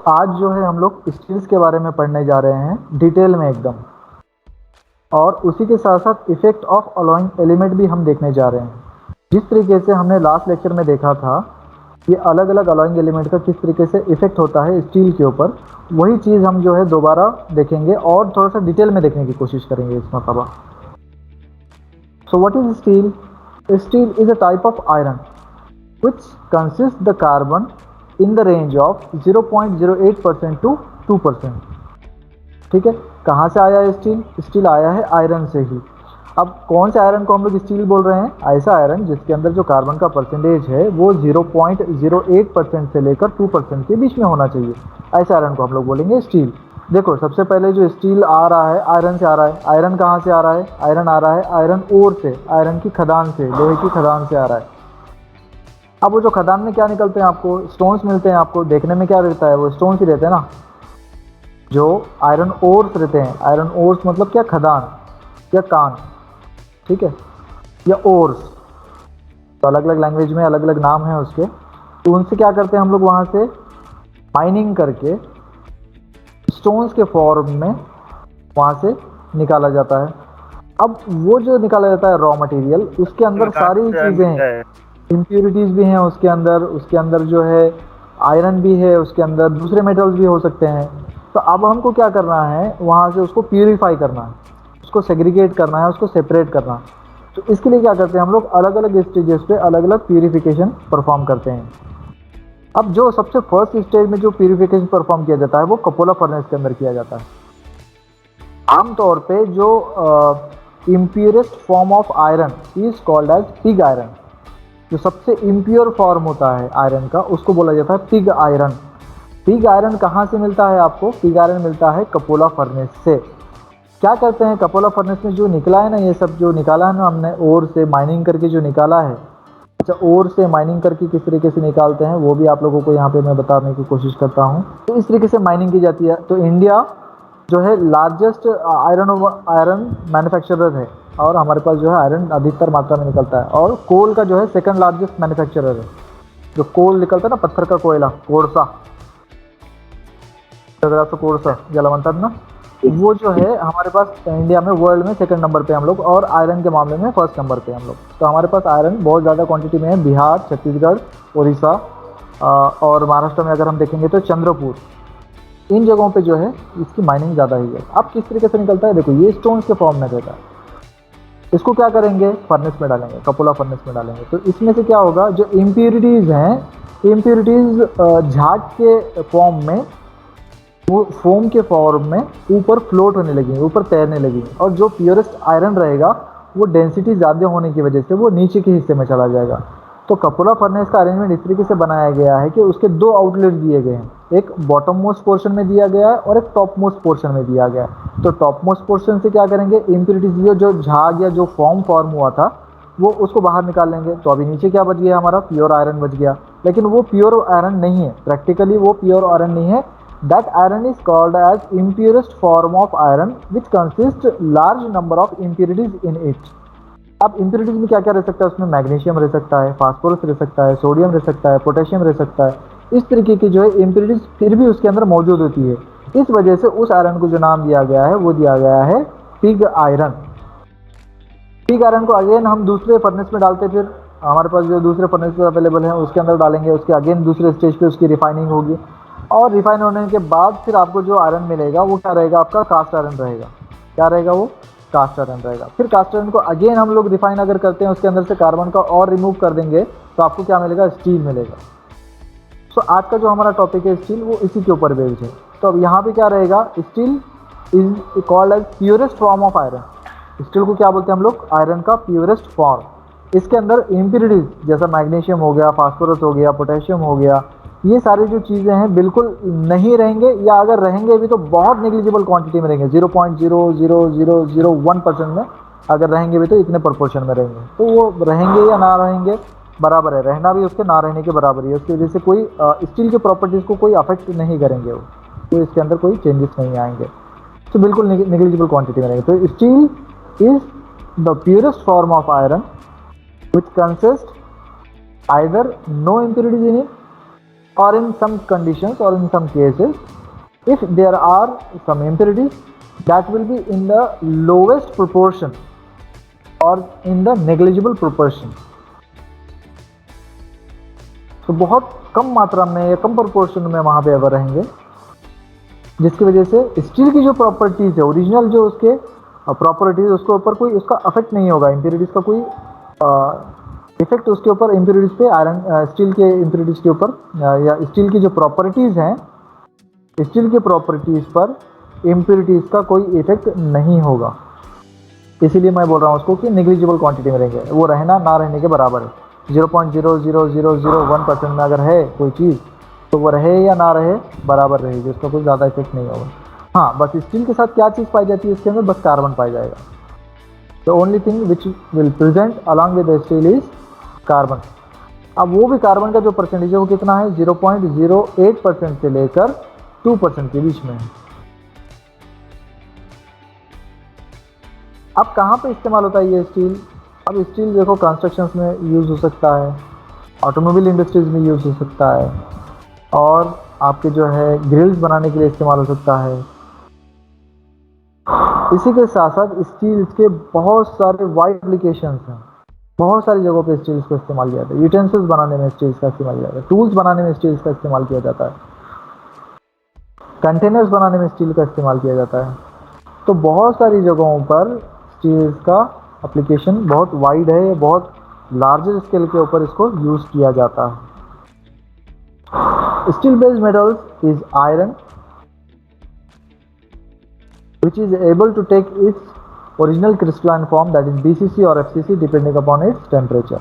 आज जो है हम लोग स्टील्स के बारे में पढ़ने जा रहे हैं डिटेल में एकदम, और उसी के साथ साथ इफेक्ट ऑफ अलॉइंग एलिमेंट भी हम देखने जा रहे हैं। जिस तरीके से हमने लास्ट लेक्चर में देखा था ये अलग अलग अलॉइंग एलिमेंट का किस तरीके से इफेक्ट होता है स्टील के ऊपर, वही चीज़ हम जो है दोबारा देखेंगे और थोड़ा सा डिटेल में देखने की कोशिश करेंगे इस मरतबा। सो what is steel? Steel is a type of iron which consists the carbon in the range of 0.08% to 2%। ठीक है, कहाँ से आया है स्टील? स्टील आया है आयरन से ही। अब कौन से आयरन को हम लोग स्टील बोल रहे हैं? ऐसा आयरन जिसके अंदर जो कार्बन का परसेंटेज है वो 0.08% से लेकर 2% के बीच में होना चाहिए, ऐसे आयरन को हम लोग बोलेंगे स्टील। देखो, सबसे पहले जो स्टील आ रहा है आयरन से आ रहा है। आयरन कहाँ से आ रहा है? आयरन आ रहा है आयरन ओर से, आयरन की खदान से, लोहे की खदान से आ रहा है। अब वो जो खदान में क्या निकलते हैं आपको? स्टोन्स मिलते हैं आपको। देखने में क्या रहता है? वो स्टोन्स ही रहते हैं ना, जो आयरन ओर्स रहते हैं। आयरन ओर्स मतलब क्या? खदान या कान, ठीक है, या ओर्स, तो अलग अलग लैंग्वेज में अलग अलग नाम है उसके। तो उनसे क्या करते हैं हम लोग? वहाँ से माइनिंग करके स्टोन्स के फॉर्म में वहाँ से निकाला जाता है। अब वो जो निकाला जाता है रॉ मटेरियल, उसके अंदर सारी चीज़ें हैं, इम्प्यूरिटीज़ भी हैं उसके अंदर जो है आयरन भी है, उसके अंदर दूसरे मेटल्स भी हो सकते हैं। तो अब हमको क्या करना है? वहाँ से उसको प्यूरीफाई करना है, उसको सेग्रीगेट करना है, उसको सेपरेट करना है। तो इसके लिए क्या करते हैं हम लोग? अलग अलग स्टेजेस पे अलग अलग प्यूरिफिकेशन परफॉर्म करते हैं। अब जो सबसे फर्स्ट स्टेज में जो प्यूरिफिकेशन परफॉर्म किया जाता है वो कपोला फर्नेस के अंदर किया जाता है। आमतौर पे जो impurest form of iron is called as pig iron. जो सबसे इम्प्योर फॉर्म होता है आयरन का उसको बोला जाता है पिग आयरन। पिग आयरन कहाँ से मिलता है आपको? पिग आयरन मिलता है कपोला फर्नेस से। क्या करते हैं कपोला फर्नेस में? जो निकला है ना, ये सब जो निकाला है ना हमने ओर से माइनिंग करके जो निकाला है, अच्छा, ओर से माइनिंग करके किस तरीके से निकालते हैं वो भी आप लोगों को यहाँ पे मैं बताने की कोशिश करता हूँ। तो इस तरीके से माइनिंग की जाती है। तो इंडिया जो है लार्जेस्ट आयरन मैन्युफैक्चरर है, और हमारे पास जो है आयरन अधिकतर मात्रा में निकलता है। और कोल का जो है सेकंड लार्जेस्ट मैन्युफैक्चरर है। जो कोल निकलता है ना, पत्थर का कोयला, कोळसा, कोळसा ज्याला म्हणतात ना, वो जो है हमारे पास इंडिया में वर्ल्ड में सेकंड नंबर पे हम लोग, और आयरन के मामले में फर्स्ट नंबर पे हम लोग। तो हमारे पास आयरन बहुत ज़्यादा क्वांटिटी में है। बिहार, छत्तीसगढ़, उड़ीसा और महाराष्ट्र में अगर हम देखेंगे तो चंद्रपुर, इन जगहों पे जो है इसकी माइनिंग ज़्यादा ही है। अब किस तरीके से निकलता है? देखो, ये स्टोन्स के फॉर्म में रहता है। इसको क्या करेंगे? फर्नेस में डालेंगे, कपोला फर्नेस में डालेंगे। तो इसमें से क्या होगा? जो इम्प्यूरिटीज़ हैं, इम्प्यूरिटीज़ झाग के फॉर्म में, वो फोम के फॉर्म में ऊपर फ्लोट होने लगेंगे, ऊपर तैरने लगेंगे। और जो प्योरेस्ट आयरन रहेगा वो डेंसिटी ज़्यादा होने की वजह से वो नीचे के हिस्से में चला जाएगा। तो कपोला फर्नेस का अरेंजमेंट इस तरीके से बनाया गया है कि उसके दो आउटलेट दिए गए हैं, एक बॉटम मोस्ट पोर्शन में दिया गया है और एक टॉप मोस्ट पोर्शन में दिया गया है। तो टॉप मोस्ट पोर्शन से क्या करेंगे? इम्प्यूरिटीज जो झाग या जो फॉर्म हुआ था वो उसको बाहर निकाल लेंगे। तो अभी नीचे क्या बच गया? हमारा प्योर आयरन बच गया। लेकिन वो प्योर आयरन नहीं है, प्रैक्टिकली वो प्योर आयरन नहीं है। That iron is called as impurest form of iron which consists large number of impurities in it। अब इम्प्यूरिटीज में क्या क्या रह सकता है? उसमें मैग्नीशियम रह सकता है, फास्फोरस रह सकता है, सोडियम रह सकता है, पोटेशियम रह सकता है। इस तरीके की जो है इम्प्यूरिटीज फिर भी उसके अंदर मौजूद होती है। इस वजह से उस आयरन को जो नाम दिया गया है वो दिया गया है पिग आयरन। पिग आयरन को अगेन हम दूसरे फर्नेस में डालते, फिर हमारे पास जो दूसरे फर्नेस अवेलेबल है उसके अंदर डालेंगे। उसके अगेन दूसरे स्टेज पे उसकी रिफाइनिंग होगी, और रिफाइन होने के बाद फिर आपको जो आयरन मिलेगा वो क्या रहेगा? आपका कास्ट आयरन रहेगा। क्या रहेगा वो? कास्ट आयरन रहेगा। फिर कास्ट आयरन को अगेन हम लोग रिफाइन अगर करते हैं, उसके अंदर से कार्बन का और रिमूव कर देंगे तो आपको क्या मिलेगा? स्टील मिलेगा। सो आज का जो हमारा टॉपिक है स्टील, वो इसी के ऊपर बेस्ड है। तो अब यहाँ पे क्या रहेगा? Steel is called as purest form of iron. Steel को क्या बोलते हैं हम लोग? आयरन का प्योरेस्ट फॉर्म। इसके अंदर इम्प्यूरिटीज जैसा मैग्नीशियम हो गया, फास्फोरस हो गया, पोटेशियम हो गया, ये सारी जो चीज़ें हैं बिल्कुल नहीं रहेंगे, या अगर रहेंगे भी तो बहुत नेग्लिजिबल क्वांटिटी में रहेंगे। 0.00001% में अगर रहेंगे भी तो इतने प्रोपोर्शन में रहेंगे। तो वो रहेंगे या ना रहेंगे बराबर है, रहना भी उसके ना रहने के बराबर है। उसकी वजह से कोई स्टील की प्रॉपर्टीज़ को कोई अफेक्ट नहीं करेंगे वो, तो इसके अंदर कोई चेंजेस नहीं आएंगे। तो बिल्कुल नेग्लिजिबल क्वांटिटी में रहेंगे। तो steel is the purest form of iron which consists either no impurities in it or in some conditions or in some cases, if there are some impurities, that will be in the lowest proportion or in the negligible proportion. तो बहुत कम मात्रा में या कम proportion में वहाँ पे अगर रहेंगे, जिसकी वजह से स्टील की जो प्रॉपर्टीज़ है, ओरिजिनल जो उसके प्रॉपर्टीज़, उसके ऊपर कोई उसका अफेक्ट नहीं होगा, इम्प्योरिटीज़ का कोई इफेक्ट उसके ऊपर इम्प्योरिटीज़ पे, आयरन स्टील के इम्प्योरिटीज़ के ऊपर या स्टील की जो प्रॉपर्टीज़ हैं, स्टील की प्रॉपर्टीज़ पर इम्प्योरिटीज़ का कोई इफेक्ट नहीं होगा। इसीलिए मैं बोल रहा हूँ उसको कि नेग्लिजिबल क्वांटिटी में रहेंगे, वो रहना ना रहने के बराबर है। 0.00001% में अगर है कोई चीज़, तो वो रहे या ना रहे बराबर रहेगी, उसका कोई ज़्यादा इफेक्ट नहीं होगा। हाँ, बस स्टील के साथ क्या चीज़ पाई जाती है इसके अंदर, बस कार्बन पाया जाएगा। The only thing which will present along with the steel is carbon. अब वो भी कार्बन का जो परसेंटेज है वो कितना है, 0.08% से लेकर 2% के बीच में है। अब कहाँ पे इस्तेमाल होता है ये स्टील? अब स्टील देखो कंस्ट्रक्शंस में यूज़ हो सकता है, ऑटोमोबाइल इंडस्ट्रीज में यूज़ हो सकता है, और आपके जो है ग्रिल्स बनाने के लिए इस्तेमाल हो सकता है। इसी के साथ साथ स्टील के बहुत सारे वाइड एप्लीकेशंस हैं, बहुत सारी जगहों पे स्टील्स को इस्तेमाल किया जाता है। यूटेंसिल्स बनाने में स्टील्स का इस्तेमाल किया जाता है, टूल्स बनाने में स्टील्स का इस्तेमाल किया जाता है, कंटेनर्स बनाने में स्टील का इस्तेमाल किया जाता है। तो बहुत सारी जगहों पर स्टील्स का एप्लीकेशन बहुत वाइड है, बहुत लार्जर स्केल के ऊपर इसको यूज़ किया जाता है। Steel based metals is iron which is able to take its original crystalline form, that is BCC or FCC depending upon its temperature.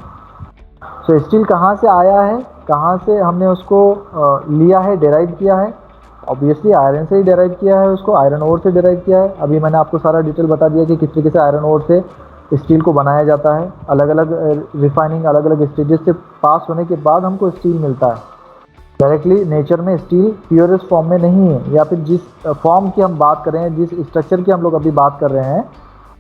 So steel कहाँ से आया है, कहाँ से हमने उसको लिया है, डेराइव किया है? ऑब्वियसली आयरन से ही डेराइव किया है, उसको आयरन ओर से डेराइव किया है। अभी मैंने आपको सारा डिटेल बता दिया कि किस तरीके से आयरन ओर से स्टील को बनाया जाता है। अलग अलग रिफाइनिंग, अलग अलग स्टेजेस से पास होने के बाद हमको स्टील मिलता है। डायरेक्टली नेचर में स्टील प्योरेस्ट फॉर्म में नहीं है, या फिर जिस फॉर्म की हम बात कर रहे हैं, जिस स्ट्रक्चर की हम लोग अभी बात कर रहे हैं,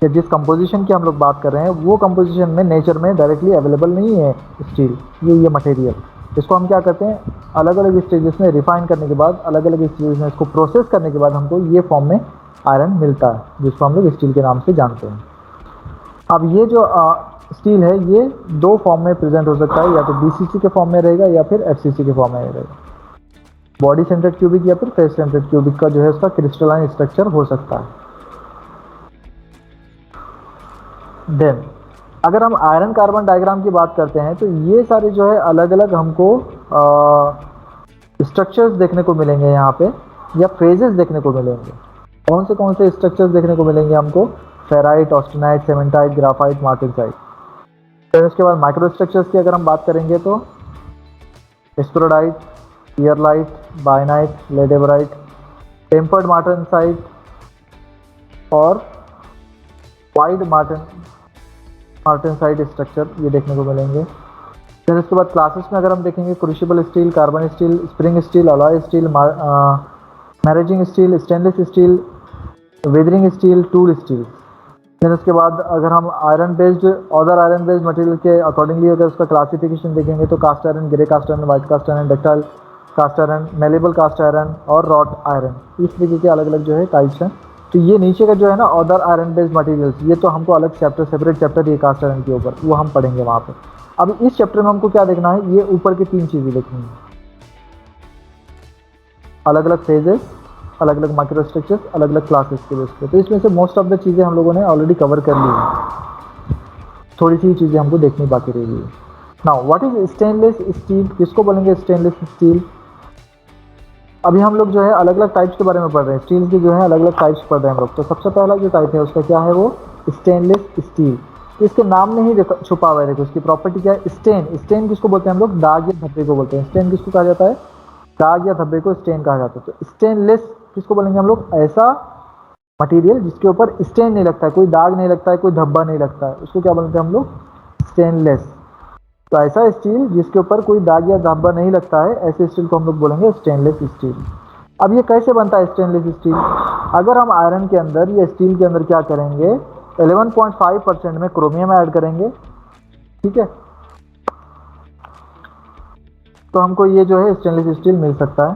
या जिस कंपोजिशन की हम लोग बात कर रहे हैं, वो कंपोजिशन में नेचर में डायरेक्टली अवेलेबल नहीं है स्टील, ये मटेरियल। इसको हम क्या करते हैं, अलग अलग स्टेजेस में रिफाइन करने के बाद, अलग अलग स्टेजेस में इसको प्रोसेस करने के बाद हमको ये फॉर्म में आयरन मिलता है, जिसको हम लोग स्टील के नाम से जानते हैं। अब ये जो स्टील है ये दो फॉर्म में प्रेजेंट हो सकता है, या तो BCC के फॉर्म में रहेगा या फिर FCC के फॉर्म में रहेगा। बॉडी सेंटर्ड क्यूबिक या फिर फेस सेंटर्ड क्यूबिक का जो है उसका क्रिस्टलाइन स्ट्रक्चर हो सकता है। देन अगर हम आयरन कार्बन डायग्राम की बात करते हैं, तो ये सारे जो है अलग अलग हमको स्ट्रक्चर्स देखने को मिलेंगे यहाँ पे, या फेजेस देखने को मिलेंगे। कौन से स्ट्रक्चर्स देखने को मिलेंगे हमको? Ferrite, austenite, cementite, graphite, martensite. फिर उसके बाद माइक्रो स्ट्रक्चर्स की अगर हम बात करेंगे तो स्पोरोडाइट, ईयरलाइट, बायनाइट, लेडेबराइट, टेम्पर्ड मार्टेनसाइट और वाइड मार्टेनसाइट स्ट्रक्चर ये देखने को मिलेंगे। फिर उसके बाद क्लासेस में अगर हम देखेंगे, crucible steel, carbon steel, spring steel, alloy steel, maraging steel, stainless steel, weathering steel, tool steel. फिर उसके बाद अगर हम अदर आयरन बेस्ड मटेरियल के अकॉर्डिंगली अगर उसका क्लासिफिकेशन देखेंगे, तो cast iron, grey cast iron, white cast iron, ductile cast iron, malleable cast iron और रॉट आयरन, इस तरीके के अलग अलग जो है टाइप्स हैं। तो ये नीचे का जो है ना अदर आयरन बेस्ड मटेरियल्स, ये तो हमको अलग चैप्टर, सेपरेट चैप्टर ये कास्ट आयरन के ऊपर, वो हम पढ़ेंगे वहाँ पे। अब इस चैप्टर में हमको क्या देखना है, ये ऊपर की 3 चीज़ें देखनी है, अलग अलग फेजेस, अलग अलग माइक्रो स्ट्रक्चर्स, अलग अलग क्लासेस के बेस पे। तो इसमें से मोस्ट ऑफ द चीज़ें हम लोगों ने ऑलरेडी कवर कर ली है, थोड़ी सी चीज़ें हमको देखनी बाकी रह गई है। Now what is stainless steel, किसको बोलेंगे स्टेनलेस स्टील? अभी हम लोग जो है अलग अलग टाइप्स के बारे में पढ़ रहे हैं, स्टील की जो है अलग अलग टाइप्स पढ़ रहे हैं हम लोग। तो सबसे पहला जो टाइप है उसका क्या है, वो स्टेनलेस स्टील। इसके नाम में ही छुपा हुआ है, देखो इसकी प्रॉपर्टी क्या है, स्टेन। स्टेन किसको बोलते हैं हम लोग? दाग या धब्बे को बोलते हैं। स्टेन किसको कहा जाता है? दाग या धब्बे को स्टेन कहा जाता है। तो स्टेनलेस किसको बोलेंगे हम लोग? ऐसा मटेरियल जिसके ऊपर स्टेन नहीं लगता है, कोई दाग नहीं लगता है, कोई धब्बा नहीं लगता है, उसको क्या बोलते हैं हम लोग? स्टेनलेस। तो ऐसा स्टील जिसके ऊपर कोई दाग या धब्बा नहीं लगता है, ऐसे स्टील को हम लोग बोलेंगे स्टेनलेस स्टील। अब ये कैसे बनता है स्टेनलेस स्टील? अगर हम आयरन के अंदर या स्टील के अंदर क्या करेंगे, 11.5% में क्रोमियम ऐड करेंगे, ठीक है। तो हमको ये जो है स्टेनलेस स्टील मिल सकता है।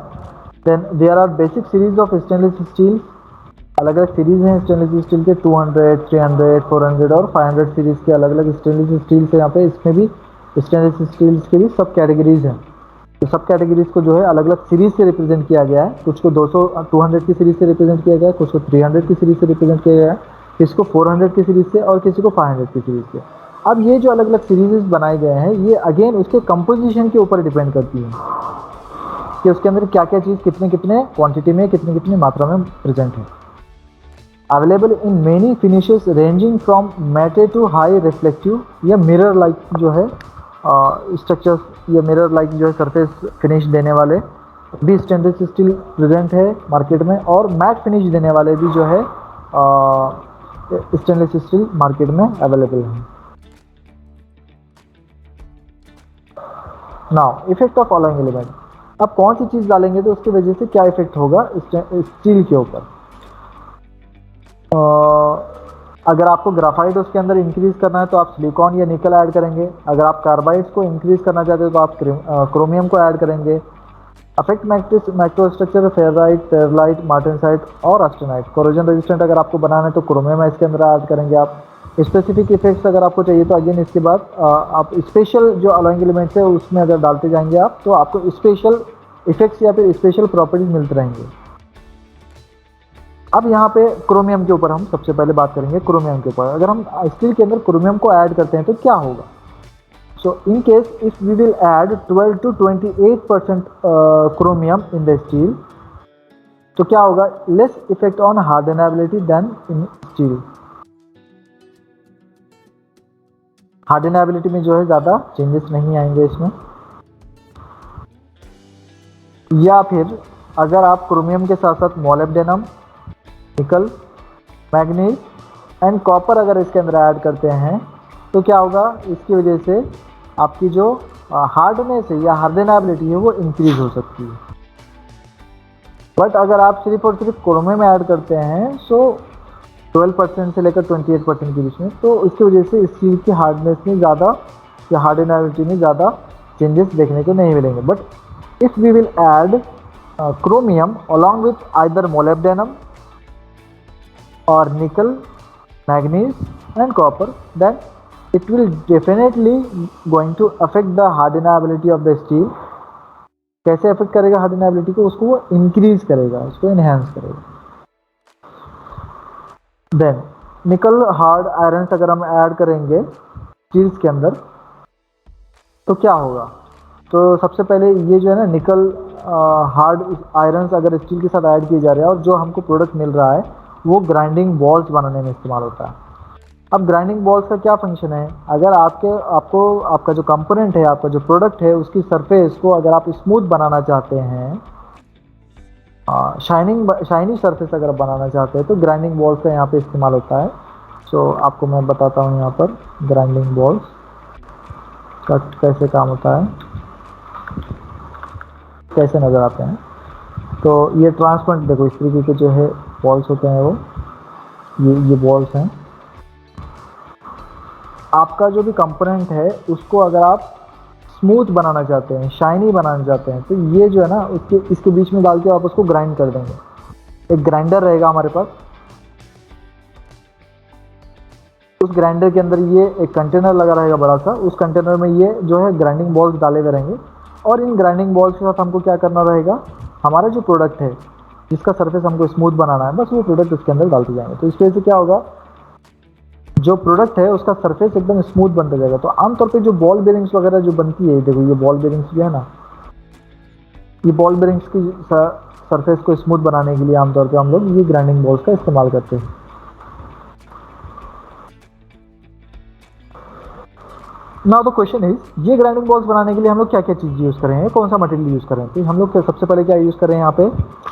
Then there are basic series of stainless steel, अलग अलग सीरीज हैं स्टेनलेस स्टील के, 200, 300, 400 और 500 सीरीज के अलग अलग स्टेनलेस स्टील से यहाँ पे इसमें भी स्टेनलेस स्टील्स के भी सब कैटेगरीज हैं। तो सब कैटेगरीज को जो है अलग अलग सीरीज से रिप्रेजेंट किया गया है। कुछ को 200 200 की सीरीज से रिप्रेजेंट किया गया है, कुछ को 300 की सीरीज से रिप्रेजेंट किया गया है, किसी को 400 की सीरीज से और किसी को 500 की सीरीज से। अब ये जो अलग अलग सीरीज बनाए गए हैं ये अगेन उसके कंपोजिशन के ऊपर डिपेंड करती है कि उसके अंदर क्या क्या चीज़ कितने कितने क्वांटिटी में कितनी कितनी मात्रा में प्रेजेंट है। Available in many finishes ranging from matte to high reflective या मिरर लाइक जो है स्ट्रक्चर्स या मिरर लाइक जो है सरफेस फिनिश देने वाले भी स्टेनलेस स्टील प्रेजेंट है मार्केट में, और मैट फिनिश देने वाले भी जो है स्टेनलेस स्टील मार्केट में अवेलेबल है। Now effect of alloying element, अब कौन सी चीज़ डालेंगे तो उसकी वजह से क्या इफेक्ट होगा स्टील के ऊपर। अगर आपको ग्राफाइट उसके अंदर इंक्रीज करना है तो आप सिलिकॉन या निकल ऐड करेंगे। अगर आप कार्बाइड्स को इंक्रीज करना चाहते हो तो आप क्रोमियम को ऐड करेंगे। अफेक्ट माइक्रोस्ट्रक्चर फेराइट, पेरलाइट, मार्टेनसाइट और ऑस्टेनाइट। कोरोजन रेजिस्टेंट अगर आपको बनाना है तो क्रोमियम इसके अंदर ऐड करेंगे आप। स्पेसिफिक इफेक्ट्स अगर आपको चाहिए तो अगेन इसके बाद आप स्पेशल जो अलॉइंग एलिमेंट्स है उसमें अगर डालते जाएंगे आप तो आपको स्पेशल इफेक्ट्स या फिर स्पेशल प्रॉपर्टीज मिलते रहेंगे। अब यहाँ पे क्रोमियम के ऊपर हम सबसे पहले बात करेंगे। क्रोमियम के ऊपर अगर हम स्टील के अंदर क्रोमियम को ऐड करते हैं तो क्या होगा। So in case if we will add 12 to 28% chromium in the steel तो क्या होगा, less effect on hardenability than in steel. Hardenability में जो है ज़्यादा चेंजेस नहीं आएंगे इसमें। या फिर अगर आप क्रोमियम के साथ साथ मोलिब्डेनम, निकल, मैग्नीज एंड कॉपर अगर इसके अंदर ऐड करते हैं तो क्या होगा, इसकी वजह से आपकी जो हार्डनेस है या हार्डनेबिलिटी है वो इंक्रीज हो सकती है। बट अगर आप सिर्फ और सिर्फ क्रोमियम ऐड करते हैं सो 12% से लेकर 28% के बीच में, तो इसकी वजह से इस चीज़ की हार्डनेस में ज़्यादा या हार्डनेबिलिटी में ज़्यादा चेंजेस देखने को नहीं मिलेंगे। But if we will add chromium along with either molybdenum or nickel, manganese and copper, then it will definitely going to affect the hardenability of the steel। कैसे अफेक्ट करेगा हार्डनेबिलिटी को, उसको वो इंक्रीज करेगा, उसको इनहेंस करेगा। Then निकल hard irons अगर हम ऐड करेंगे स्टील्स के अंदर तो क्या होगा, तो सबसे पहले ये जो है ना निकल हार्ड आयरन्स अगर स्टील के साथ ऐड किए जा रहे हैं और जो हमको प्रोडक्ट मिल रहा है वो ग्राइंडिंग बॉल्स बनाने में इस्तेमाल होता है। अब ग्राइंडिंग बॉल्स का क्या फंक्शन है, अगर आपका जो कंपोनेंट है, आपका जो प्रोडक्ट है उसकी सरफेस को अगर आप स्मूथ बनाना चाहते हैं, शाइनी सरफेस अगर बनाना चाहते हैं तो ग्राइंडिंग बॉल्स का यहाँ पे इस्तेमाल होता है। सो आपको मैं बताता हूँ यहाँ पर ग्राइंडिंग बॉल्स का कैसे काम होता है, कैसे नज़र आते हैं। तो ये ट्रांसपेरेंट देखो इस तरीके के जो है बॉल्स होते हैं, वो ये बॉल्स हैं। आपका जो भी कंपोनेंट है उसको अगर आप स्मूथ बनाना चाहते हैं, शाइनी बनाना चाहते हैं, तो ये जो है ना इसके बीच में डाल के आप उसको ग्राइंड कर देंगे। एक ग्राइंडर रहेगा हमारे पास, उस ग्राइंडर के अंदर ये एक कंटेनर लगा रहेगा बड़ा सा, उस कंटेनर में ये जो है ग्राइंडिंग बॉल्स डाले हुए रहेंगे और इन ग्राइंडिंग बॉल्स के साथ हमको क्या करना रहेगा, हमारा जो प्रोडक्ट है जिसका सरफेस हमको स्मूथ बनाना है, बस वो प्रोडक्ट उसके अंदर डालते जाएंगे। तो इस वजह से क्या होगा, जो प्रोडक्ट है उसका सरफेस एकदम स्मूथ बनता जाएगा। तो आमतौर पे जो बॉल बेरिंग्स वगैरह जो बनती है, देखो ये बॉल बेरिंग्स जो है ना, ये बॉल बेरिंग्स की सरफेस को स्मूथ बनाने के लिए आमतौर पे हम लोग ये ग्राइंडिंग बॉल्स का इस्तेमाल करते हैं। नाउ द क्वेश्चन इज, ये ग्राइंडिंग बॉल्स बनाने के लिए हम लोग क्या क्या चीज़ यूज़ कर रहे हैं, कौन सा मटेरियल यूज़ कर रहे हैं। तो हम लोग सबसे पहले क्या यूज़ कर रहे हैं, यहाँ पे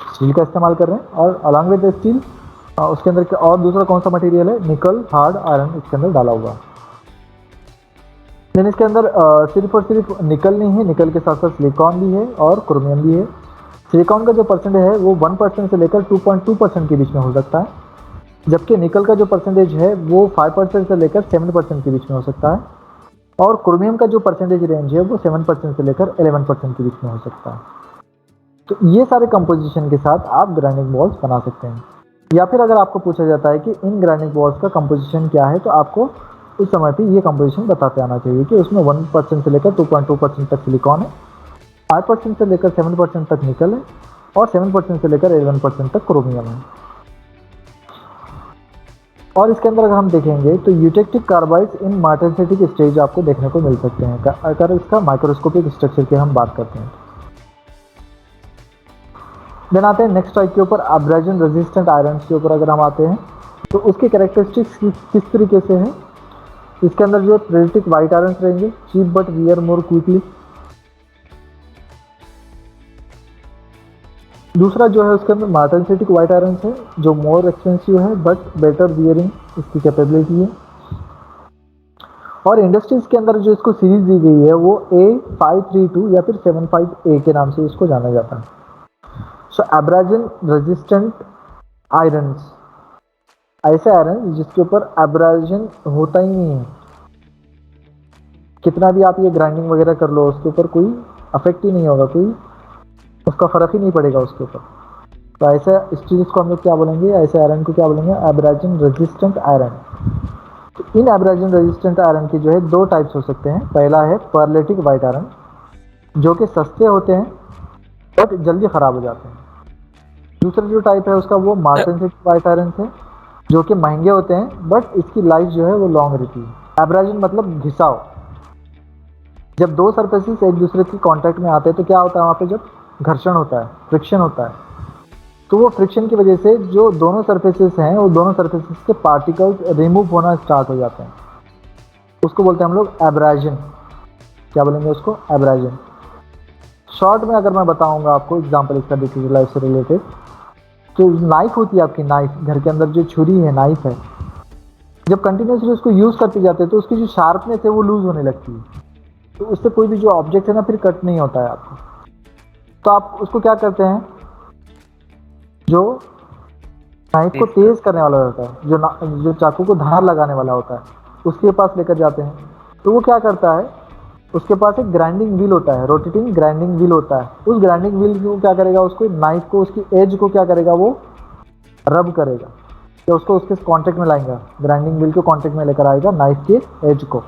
स्टील का इस्तेमाल कर रहे हैं और अलॉन्ग विद स्टील उसके अंदर और दूसरा कौन सा मटेरियल है, निकल हार्ड आयरन इसके अंदर डाला हुआ। देन इसके अंदर सिर्फ और सिर्फ निकल नहीं है, निकल के साथ साथ सिलिकॉन भी है और क्रोमियम भी है। सिलिकॉन का जो परसेंटेज है वो 1% से लेकर 2.2% के बीच में हो सकता है, जबकि निकल का जो परसेंटेज है वो 5% से लेकर 7% के बीच में हो सकता है। और क्रोमियम का जो परसेंटेज रेंज है वो 7% से लेकर 11% के बीच में हो सकता है। तो ये सारे कंपोजिशन के साथ आप ग्राइंडिंग बॉल्स बना सकते हैं। या फिर अगर आपको पूछा जाता है कि इन ग्राइंडिंग बॉल्स का कंपोजिशन क्या है, तो आपको उस समय पे ये कंपोजिशन बताते आना चाहिए कि उसमें 1% से लेकर 2.2% तक सिलिकॉन है, 5% से लेकर 7% तक निकल है और 7% से लेकर 11% तक क्रोमियम है। और इसके अंदर अगर हम देखेंगे तो यूटेक्टिक कार्बाइड्स इन मार्टेंसिटिक स्टेज आपको देखने को मिल सकते हैं अगर इसका माइक्रोस्कोपिक स्ट्रक्चर की हम बात करते हैं। देन आते हैं नेक्स्ट टाइप के ऊपर, एब्रेजन रेजिस्टेंट आयरन के ऊपर अगर हम आते हैं तो उसके कैरेक्टरिस्टिक्स किस तरीके से हैं। इसके अंदर जो प्रेरिटिक वाइट आयरन रहेंगे, cheap but wear more quickly. दूसरा जो है उसके अंदर मार्टेंसिटिक वाइट आयरन है जो मोर एक्सपेंसिव है बट बेटर वियरिंग इसकी कैपेबिलिटी है। और इंडस्ट्रीज के अंदर जो इसको सीरीज दी गई है वो A532 या फिर 75A के नाम से इसको जाना जाता है। सो एब्रेजन रेजिस्टेंट आयरन, ऐसे आयरन जिसके ऊपर एब्रेजन होता ही नहीं है, कितना भी आप ये ग्राइंडिंग वगैरह कर लो उसके ऊपर कोई अफेक्ट ही नहीं होगा, कोई उसका फर्क ही नहीं पड़ेगा उसके ऊपर। तो ऐसे स्टील्स को हम लोग क्या बोलेंगे, ऐसे आयरन को क्या बोलेंगे, एब्रेजन रेजिस्टेंट आयरन। तो इन एब्रेजन रेजिस्टेंट आयरन के जो है दो टाइप्स हो सकते हैं। पहला है पर्लेटिक वाइट आयरन जो कि सस्ते होते हैं बट जल्दी ख़राब हो जाते हैं। दूसरा जो टाइप है उसका वो मार्टेंसिटिक वाइट आयरन है जो कि महंगे होते हैं बट इसकी लाइफ जो है वो लॉन्ग रहती है। एब्रेजन मतलब घिसाव। जब दो सरफेसेस एक दूसरे के कांटेक्ट में आते हैं तो क्या होता है, वहाँ पे जब घर्षण होता है, फ्रिक्शन होता है, तो वो फ्रिक्शन की वजह से जो दोनों सरफेसेस हैं वो दोनों सरफेसेस के पार्टिकल्स रिमूव होना स्टार्ट हो जाते हैं। उसको बोलते हैं हम लोग एब्रेजन। क्या बोलेंगे उसको, एब्रेजन। शॉर्ट में अगर मैं बताऊंगा आपको एग्जांपल इसका देखिए लाइफ से रिलेटेड, तो नाइफ होती है आपकी, नाइफ घर के अंदर जो छुरी है, नाइफ है, जब कंटिन्यूसली उसको यूज़ करते जाते हैं तो उसकी जो शार्पनेस है वो लूज होने लगती है। तो उससे कोई भी जो ऑब्जेक्ट है ना फिर कट नहीं होता है आपको। तो आप उसको क्या करते हैं, जो नाइफ को तेज करने वाला होता है, जो चाकू को धार लगाने वाला होता है, उसके पास लेकर जाते हैं। तो वो क्या करता है, उसके पास एक ग्राइंडिंग व्हील होता है, रोटेटिंग ग्राइंडिंग व्हील होता है। उस ग्राइंडिंग व्हील को क्या करेगा, उसको नाइफ को उसकी एज को क्या करेगा, वो रब करेगा, तो उसको उसके कांटेक्ट में लाएगा, ग्राइंडिंग व्हील को कांटेक्ट में लेकर आएगा नाइफ के एज को,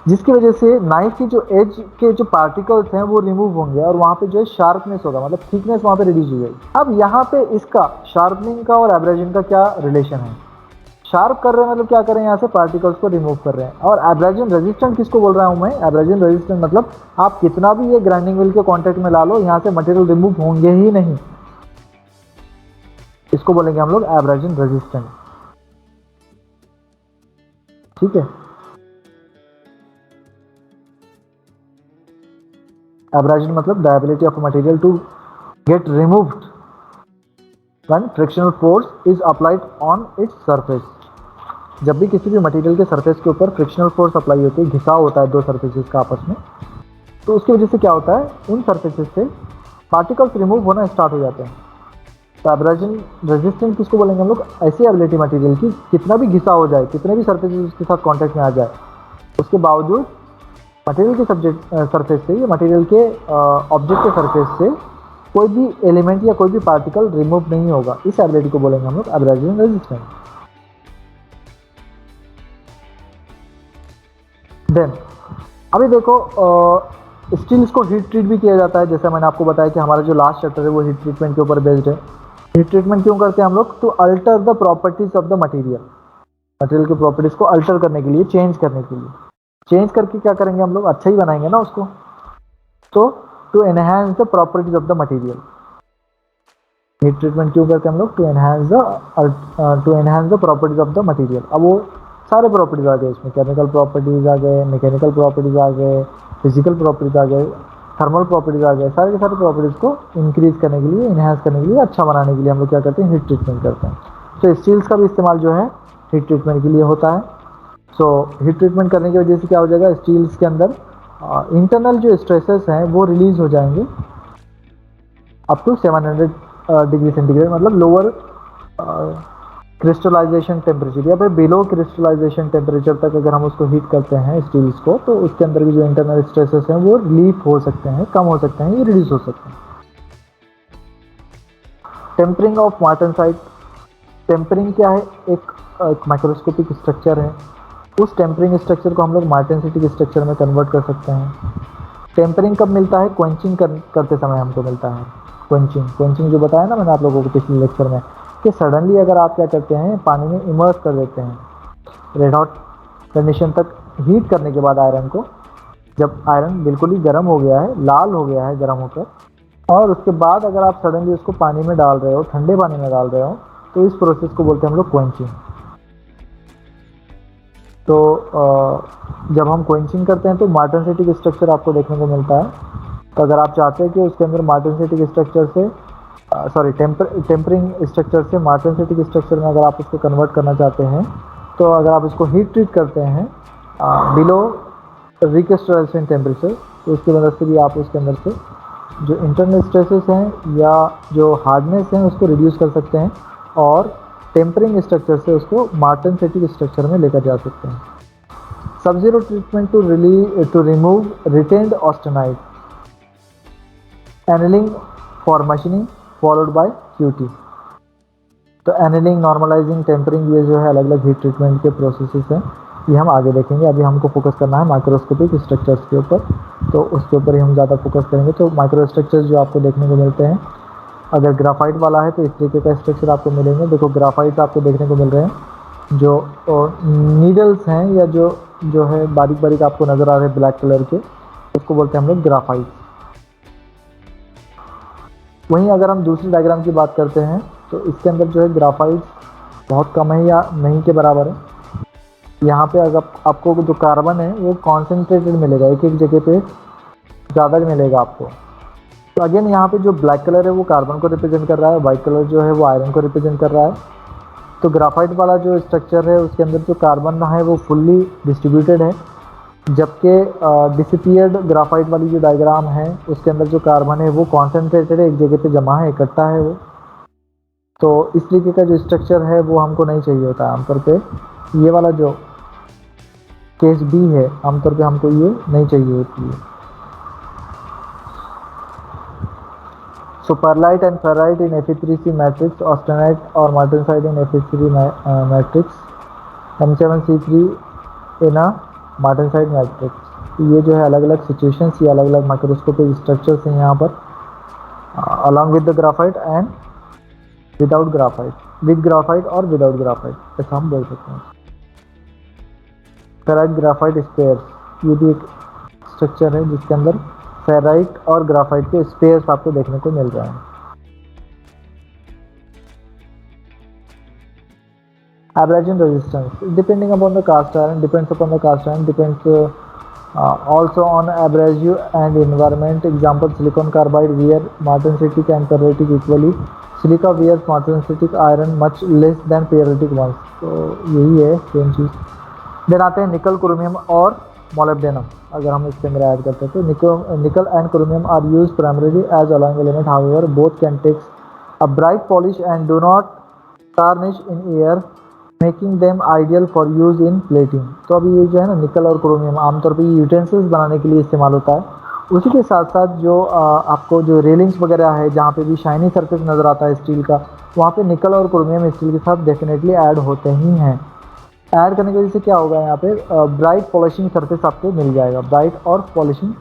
जिसकी वजह से नाइफ की जो एज के जो पार्टिकल्स हैं वो रिमूव होंगे और वहाँ पे जो है शार्पनेस होगा, मतलब थिकनेस वहाँ पे रिड्यूस हो जाएगी। अब यहाँ पे इसका शार्पनिंग का और एब्रेजन का क्या रिलेशन है। शार्प कर रहे हैं मतलब क्या कर रहे हैं, यहाँ से पार्टिकल्स को रिमूव कर रहे हैं। और एब्रेजन रेजिस्टेंट किसको बोल रहा हूँ मैं, एब्रेजन रेजिस्टेंट मतलब आप कितना भी ये ग्राइंडिंग व्हील के कॉन्टेक्ट में ला लो, यहाँ से मटेरियल रिमूव होंगे ही नहीं। इसको बोलेंगे हम लोग एब्रेजन रेजिस्टेंट। ठीक है, एब्रेजन मतलब the ability of material to get removed when frictional force is applied on its surface. जब भी किसी भी मटेरियल के सरफेस के ऊपर फ्रिक्शनल फोर्स अप्लाई होती है, घिसाव होता है दो सरफेसेस का आपस में, तो उसकी वजह से क्या होता है, उन सरफेसेस से पार्टिकल्स रिमूव होना स्टार्ट हो जाते हैं। तो एब्रेजन रेजिस्टेंट किसको बोलेंगे हम लोग, ऐसी एबिलिटी मटेरियल की कितना भी घिसाव हो जाए, कितने भी सरफेसेस उसके साथ कांटेक्ट में आ जाए, उसके बावजूद मटेरियल के सरफेस से, मटेरियल के ऑब्जेक्ट के सरफेस से कोई भी एलिमेंट या कोई भी पार्टिकल रिमूव नहीं होगा। इस एबिलिटी को बोलेंगे हम लोग एब्रेजन रेजिस्टेंट। देन अभी देखो, स्टील्स को हीट ट्रीट भी किया जाता है। जैसे मैंने आपको बताया कि हमारा जो लास्ट चैप्टर है वो हीट ट्रीटमेंट के ऊपर बेस्ड है। हीट ट्रीटमेंट क्यों करते हैं हम लोग, to alter the properties of the material, material की प्रॉपर्टीज को अल्टर करने के लिए, चेंज करने के लिए। चेंज करके क्या करेंगे हम लोग, अच्छा ही बनाएंगे ना उसको। तो to enhance the properties of the material, heat treatment क्यों करते हैं हम लोग, to enhance the properties of the material. अब वो सारे प्रॉपर्टीज आ गए इसमें, केमिकल प्रॉपर्टीज आ गए, मैकेनिकल प्रॉपर्टीज आ गए, फिजिकल प्रॉपर्टीज आ गए, थर्मल प्रॉपर्टीज आ गए, सारे के सारे प्रॉपर्टीज को इंक्रीज करने के लिए, इनहेंस करने के लिए, अच्छा बनाने के लिए हम लोग क्या करते हैं, हीट ट्रीटमेंट करते हैं। तो स्टील्स का भी इस्तेमाल जो है हीट ट्रीटमेंट के लिए होता है। सो हीट ट्रीटमेंट करने की वजह से क्या हो जाएगा, स्टील्स के अंदर इंटरनल जो स्ट्रेसेस हैं वो रिलीज हो जाएंगे अप टू 700 डिग्री सेंटीग्रेड, मतलब लोअर क्रिस्टलाइजेशन टेम्परेचर या फिर बिलो क्रिस्टलाइजेशन टेम्परेचर तक अगर हम उसको हीट करते हैं स्टील्स को, तो उसके अंदर की जो इंटरनल स्ट्रेसेस हैं वो रिलीफ हो सकते हैं, कम हो सकते हैं, ये रिड्यूस हो सकते हैं। Tampering of मार्टनसाइट। टेम्परिंग क्या है? एक माइक्रोस्कोपिक स्ट्रक्चर है। उस टेम्परिंग स्ट्रक्चर को हम लोग मार्टेंसिटिक स्ट्रक्चर में कन्वर्ट कर सकते हैं। टेम्परिंग कब मिलता है? क्वेंचिंग करते समय हमको मिलता है। क्वेंचिंग जो बताया ना मैंने आप लोगों को पिछले लेक्चर में, कि सडनली अगर आप क्या करते हैं, पानी में इमर्स कर देते हैं रेड हॉट कंडीशन तक हीट करने के बाद आयरन को, जब आयरन बिल्कुल ही गर्म हो गया है, लाल हो गया है गर्म होकर, और उसके बाद अगर आप सडनली उसको पानी में डाल रहे हो, ठंडे पानी में डाल रहे हो, तो इस प्रोसेस को बोलते हैं हम लोग क्वेंचिंग। तो जब हम क्वेंचिंग करते हैं तो मार्टेंसिटिक स्ट्रक्चर आपको देखने को मिलता है। तो अगर आप चाहते हैं कि उसके अंदर मार्टेंसिटिक स्ट्रक्चर से टेम्परिंग स्ट्रक्चर से मार्टेंसिटिक स्ट्रक्चर में अगर आप उसको कन्वर्ट करना चाहते हैं, तो अगर आप इसको हीट ट्रीट करते हैं बिलो रिक्रिस्टलाइजेशन टेम्परेचर, तो उसकी मदद से भी आप उसके अंदर से जो इंटरनल स्ट्रेसेस हैं या जो हार्डनेस हैं उसको रिड्यूस कर सकते हैं, और टेम्परिंग स्ट्रक्चर से उसको मार्टेंसिटिक स्ट्रक्चर में लेकर जा सकते हैं। Sub zero treatment to remove retained austenite. Annealing for machining followed by QT. तो एनिलिंग, नॉर्मलाइजिंग, टेम्परिंग, ये जो है अलग अलग हीट ट्रीटमेंट के प्रोसेसेस हैं, ये हम आगे देखेंगे। अभी हमको फोकस करना है माइक्रोस्कोपिक स्ट्रक्चर्स के ऊपर, तो उसके ऊपर ही हम ज़्यादा फोकस करेंगे। तो माइक्रो स्ट्रक्चर्स जो आपको देखने को मिलते हैं, अगर ग्राफाइट वाला है तो इस तरीके का स्ट्रक्चर आपको मिलेंगे। देखो ग्राफाइट आपको देखने को मिल रहे हैं, जो नीडल्स हैं या जो है बारीक बारीक आपको नज़र आ रहे हैं ब्लैक कलर के, उसको बोलते हैं हम लोग ग्राफाइट। वहीं अगर हम दूसरी डायग्राम की बात करते हैं, तो इसके अंदर जो है ग्राफाइट बहुत कम है या नहीं के बराबर है। यहाँ पे अगर आपको जो कार्बन है वो कॉन्सेंट्रेटेड मिलेगा, एक एक जगह पे ज़्यादा मिलेगा आपको। तो अगेन यहाँ पे जो ब्लैक कलर है वो कार्बन को रिप्रेजेंट कर रहा है, वाइट कलर जो है वो आयरन को रिप्रेजेंट कर रहा है। तो ग्राफाइट वाला जो स्ट्रक्चर है उसके अंदर जो कार्बन है वो फुल्ली डिस्ट्रीब्यूटेड है, जबकि डिसिपियर्ड ग्राफाइट वाली जो डायग्राम है उसके अंदर जो कार्बन है वो कॉन्सेंट्रेटेड है, एक जगह पे जमा है, इकट्ठा है वो। तो इस तरीके का जो स्ट्रक्चर है वो हमको नहीं चाहिए होता है आमतौर पे। ये वाला जो केस बी है, आमतौर पे हमको ये नहीं चाहिए होती है। So perlite and ferrite in Fe3C matrix, austenite और martensite in Fe3 matrix, M7C3 in a martensite matrix। ये जो है अलग अलग सिचुएशंस, ये अलग अलग माइक्रोस्कोपिक स्ट्रक्चर्स हैं यहाँ पर, along with the graphite and without graphite, with graphite और without graphite ऐसा हम बोल सकते हैं। फेराइट ग्राफाइट स्पेयर्स, ये भी एक स्ट्रक्चर है जिसके अंदर फेराइट और ग्राफाइट के स्पेयर्स आपको देखने को मिल रहे हैं। Abrasion resistance, depending upon the cast iron, depends upon the cast iron, depends also on abrasive and environment. Example, silicon carbide where martensitic and ferritic equally, silica wears martensitic iron much less than ferritic ones। तो यही है same चीज़। Then आते हैं निकल, chromium और molybdenum. अगर हम इसके अंदर ऐड करते हैं तो nickel and chromium are use primarily as alloying element, however both can take a bright polish and do not tarnish in air, making them ideal for use in plating. तो अभी ये जो है ना निकल और क्रोमियम आमतौर पर यूटेंसिल्स बनाने के लिए इस्तेमाल होता है। उसी के साथ साथ जो आपको जो रेलिंग्स वगैरह है जहाँ पे भी शाइनी सरफेस नज़र आता है स्टील का, वहाँ पे निकल और क्रोमियम स्टील के साथ डेफिनेटली ऐड होते ही हैं। ऐड करने की वजह से क्या होगा, यहाँ पे ब्राइट पॉलिशिंग सरफेस आपको मिल जाएगा, ब्राइट और पॉलिशिंग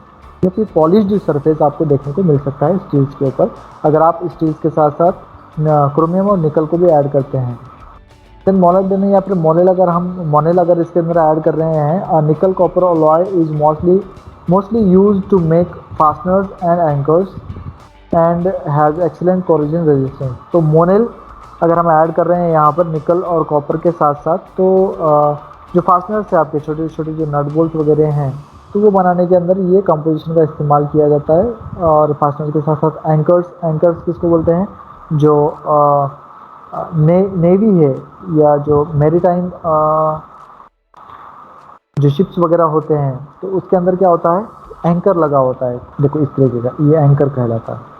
या फिर पॉलिश्ड सरफेस आपको देखने को मिल सकता है स्टील्स के ऊपर, अगर आप स्टील्स के साथ साथ क्रोमियम और निकल को भी ऐड करते हैं। देन मोलिब्डेनम या फिर मोनेल अगर इसके अंदर ऐड कर रहे हैं, nickel copper alloy is mostly use to make fasteners and anchors and has excellent corrosion resistance. तो मोनेल अगर हम ऐड कर रहे हैं यहाँ पर निकल और कॉपर के साथ साथ, तो जो फास्टनर्स है आपके छोटे छोटे जो नट बोल्ट वगैरह हैं, तो वो बनाने के अंदर ये कंपोजिशन का इस्तेमाल किया जाता है। और फास्टनर के साथ साथ एंकर्स किसको बोलते हैं, जो नेवी है या जो मैरीटाइम जो शिप्स वगैरह होते हैं, तो उसके अंदर क्या होता है, एंकर लगा होता है। देखो इस तरीके का ये एंकर कहलाता है।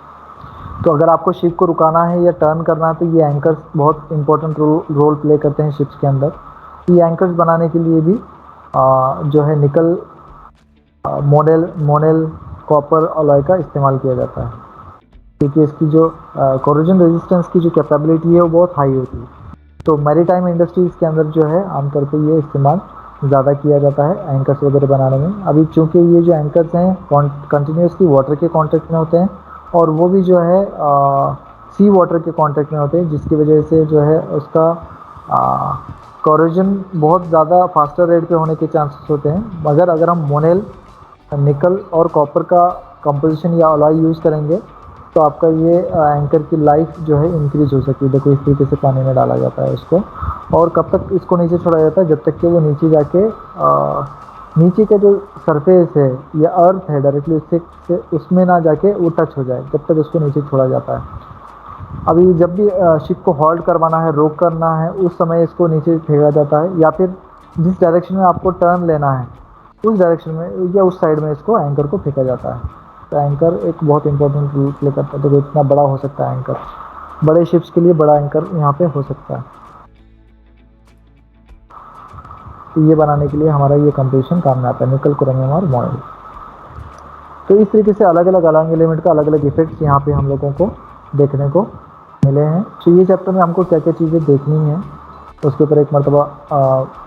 तो अगर आपको शिप को रुकाना है या टर्न करना है तो ये एंकर्स बहुत इंपॉर्टेंट रोल प्ले करते हैं शिप्स के अंदर। ये एंकर्स बनाने के लिए भी जो है निकल मोनेल कॉपर अलॉय का इस्तेमाल किया जाता है, क्योंकि इसकी जो कोरोजन रेजिस्टेंस की जो कैपेबिलिटी है वो बहुत हाई होती है। तो मैरीटाइम इंडस्ट्रीज़ के अंदर जो है आमतौर पे ये इस्तेमाल ज़्यादा किया जाता है एंकर्स वगैरह बनाने में। अभी चूँकि ये जो एंकर्स हैं कंटिन्यूसली वाटर के कॉन्टैक्ट में होते हैं और वो भी जो है सी वाटर के कॉन्टैक्ट में होते हैं, जिसकी वजह से जो है उसका कोरोजन बहुत ज़्यादा फास्टर रेट पे होने के चांसेस होते हैं। मगर अगर हम मोनेल निकल और कॉपर का कंपोजिशन या अलॉय यूज़ करेंगे तो आपका ये एंकर की लाइफ जो है इंक्रीज हो सकती है। देखो इस तरीके से पानी में डाला जाता है उसको, और कब तक इसको नीचे छोड़ा जाता है, जब तक कि वो नीचे जाके नीचे का जो सरफेस है या अर्थ है डायरेक्टली उससे उसमें ना जाके वो टच हो जाए, जब तक उसको नीचे छोड़ा जाता है। अभी जब भी शिप को हॉल्ट करवाना है, रोक करना है, उस समय इसको नीचे फेंका जाता है, या फिर जिस डायरेक्शन में आपको टर्न लेना है उस डायरेक्शन में या उस साइड में इसको एंकर को फेंका जाता है। तो एंकर एक बहुत इंपॉर्टेंट रोल प्ले करता है। तो इतना बड़ा हो सकता है एंकर, बड़े शिप्स के लिए बड़ा एंकर यहाँ पे हो सकता है। तो ये बनाने के लिए हमारा ये कंपोजिशन काम में आता है, निकल, क्रोमियम और मोनेल। तो इस तरीके से अलग अलग अलॉयिंग एलिमेंट का अलग अलग इफेक्ट्स यहाँ पे हम लोगों को देखने को मिले हैं। तो ये चैप्टर में हमको क्या क्या चीज़ें देखनी हैं उसके ऊपर एक मरतबा